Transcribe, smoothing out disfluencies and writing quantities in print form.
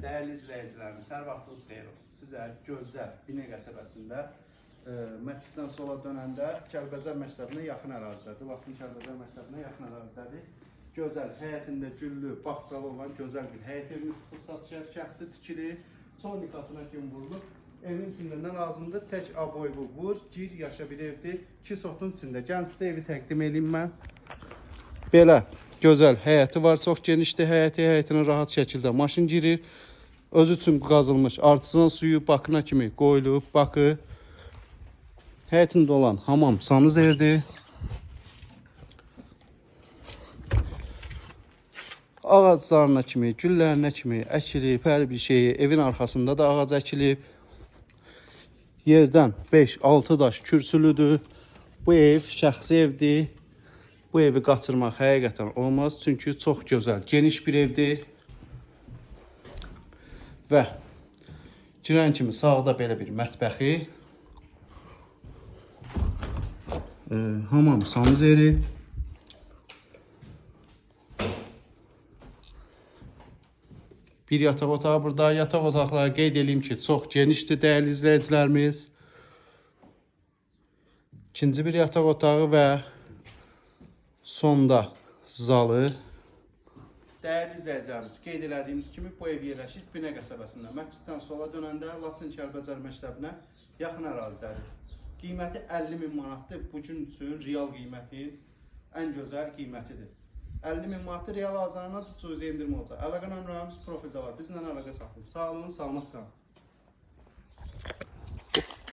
Değerli izləyicilərimiz, hər vaxtınız xeyir olsun. Sizə gözəl Binə qəsəbəsində məsciddən sola dönəndə Kəlbəcər məktəbinə yaxın ərazidədir. Laçın Kəlbəcər məktəbinə yaxın ərazidədir. Gözəl, həyətində güllü, bağçalı olan gözəl bir həyət evimiz çıxıb satışa, şəxsi tikili, son nikahına kimi vurulub. Evin içində nə lazımdır? Tək aboylu vur, gir, yaşa bir evdir. 2 sotun içində. Gəlin sizə evi təqdim edeyim mən. Belə gözəl həyəti var, çox genişdir həyəti, həyətinə rahat şəkildə maşın girir. Özü üçün qazılmış artizan suyu bakına kimi qoyulub, bakı. Həyətində olan hamam sanuzerdir. Ağaclarına kimi, güllərinə kimi əkilib, hər bir şeyi, evin arxasında da ağac əkilib. Yerdən 5-6 daş kürsülüdür. Bu ev şəxsi evdir. Bu evi qaçırmaq həqiqətən olmaz, çünki çox gözəl, geniş bir evdir. Və girən kimi sağda belə bir mətbəxi, hamam sanuzeri, bir yataq otağı burada. Yataq otaqları qeyd edeyim ki, çox genişdir dəyərli izləyicilərimiz. İkinci bir yataq otağı və sonda zalı. Dəyərli izləyicilərimiz, qeyd elədiyimiz kimi bu ev yerləşir Binə qəsəbəsində. Məsciddən sola dönəndə Laçın Kəlbəcər məktəbinə yaxın ərazidədir. Qiyməti 50.000 manatdır. Bugün üçün real qiyməti ən gözəl qiymətidir. 50.000 manatı real alacağına cüzi endirmə olacaq. Əlaqə nömrəmiz profildə var. Bizlə əlaqə saxlayın. Sağ olun, salamat qalın.